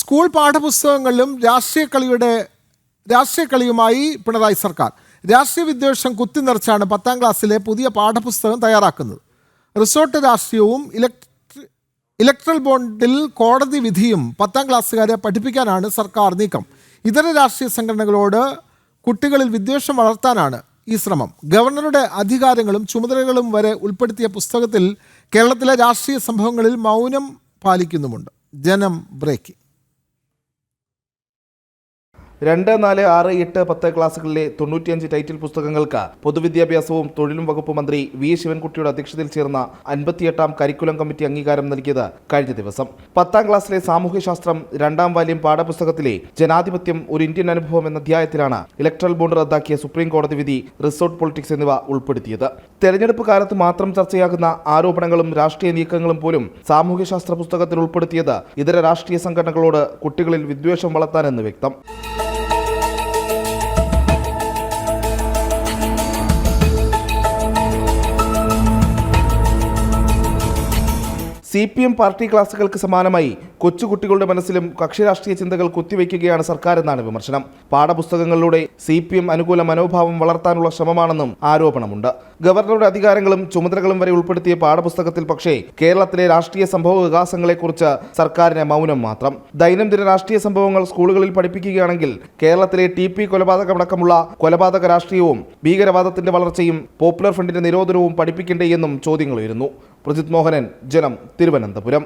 School പാഠപുസ്തകങ്ങളിലും രാഷ്ട്രീയ കളിയുമായി പിണറായി സർക്കാർ. രാഷ്ട്രീയ വിദ്വേഷം കുത്തിനിറച്ചാണ് 10ാം ക്ലാസ്സിലെ പുതിയ പാഠപുസ്തകം തയ്യാറാക്കുന്നത്. റിസോർട്ട് രാഷ്ട്രീയവും ഇലക്ട്രൽ ബോണ്ടിൽ കോടതി വിധിയും 10ാം ക്ലാസ്സുകാരെ പഠിപ്പിക്കാനാണ് സർക്കാർ നീക്കം. ഇതര രാഷ്ട്രീയ സംഘടനകളോട് കുട്ടികളിൽ വിദ്വേഷം വളർത്താനാണ് ഈ ശ്രമം. ഗവർണറുടെ അധികാരങ്ങളും ചുമതലകളും വരെ ഉൾപ്പെടുത്തിയ പുസ്തകത്തിൽ കേരളത്തിലെ രാഷ്ട്രീയ സംഭവങ്ങളിൽ മൗനം പാലിക്കുന്നുമുണ്ട്. ജനം ബ്രേക്കിംഗ്. 2, 4, 6, 8, 10 ക്ലാസുകളിലെ 95 ടൈറ്റിൽ പുസ്തകങ്ങൾക്ക് പൊതുവിദ്യാഭ്യാസവും തൊഴിലും വകുപ്പ് മന്ത്രി വി ശിവൻകുട്ടിയുടെ അധ്യക്ഷതയിൽ ചേർന്ന 58ാം കരിക്കുലം കമ്മിറ്റി അംഗീകാരം നൽകിയത് കഴിഞ്ഞ ദിവസം. 10ാം ക്ലാസ്സിലെ സാമൂഹ്യശാസ്ത്രം 2ാം വാല്യം പാഠപുസ്തകത്തിലെ ജനാധിപത്യം ഒരു ഇന്ത്യൻ അനുഭവം എന്ന അധ്യായത്തിലാണ് ഇലക്ട്രൽ ബോണ്ട് റദ്ദാക്കിയ സുപ്രീം കോടതി വിധി, റിസോർട്ട് പൊളിറ്റിക്സ് എന്നിവ ഉൾപ്പെടുത്തിയത്. തെരഞ്ഞെടുപ്പ് കാലത്ത് മാത്രം ചർച്ചയാകുന്ന ആരോപണങ്ങളും രാഷ്ട്രീയ നീക്കങ്ങളും പോലും സാമൂഹ്യശാസ്ത്ര പുസ്തകത്തിൽ ഉൾപ്പെടുത്തിയത് ഇതര രാഷ്ട്രീയ സംഘടനകളോട് കുട്ടികളിൽ വിദ്വേഷം വളർത്താനെന്ന് വ്യക്തം. CPM പാർട്ടി ക്ലാസുകൾക്ക് സമാനമായി കൊച്ചുകുട്ടികളുടെ മനസ്സിലും കക്ഷിരാഷ്ട്രീയ ചിന്തകൾ കുത്തിവയ്ക്കുകയാണ് സർക്കാർ എന്നാണ് വിമർശനം. പാഠപുസ്തകങ്ങളിലൂടെ CPM അനുകൂല മനോഭാവം വളർത്താനുള്ള ശ്രമമാണെന്നും ആരോപണമുണ്ട്. ഗവർണറുടെ അധികാരങ്ങളും ചുമതലകളും വരെ ഉൾപ്പെടുത്തിയ പാഠപുസ്തകത്തിൽ പക്ഷേ കേരളത്തിലെ രാഷ്ട്രീയ സംഭവ വികാസങ്ങളെക്കുറിച്ച് സർക്കാരിന് മൗനം മാത്രം. ദൈനംദിന രാഷ്ട്രീയ സംഭവങ്ങൾ സ്കൂളുകളിൽ പഠിപ്പിക്കുകയാണെങ്കിൽ കേരളത്തിലെ TP കൊലപാതകമടക്കമുള്ള കൊലപാതക രാഷ്ട്രീയവും ഭീകരവാദത്തിന്റെ വളർച്ചയും പോപ്പുലർ ഫ്രണ്ടിന്റെ നിരോധനവും പഠിപ്പിക്കേണ്ടേ എന്നും ചോദ്യങ്ങൾ ഉയരുന്നു. പ്രജിത് മോഹനൻ, ജനം, തിരുവനന്തപുരം.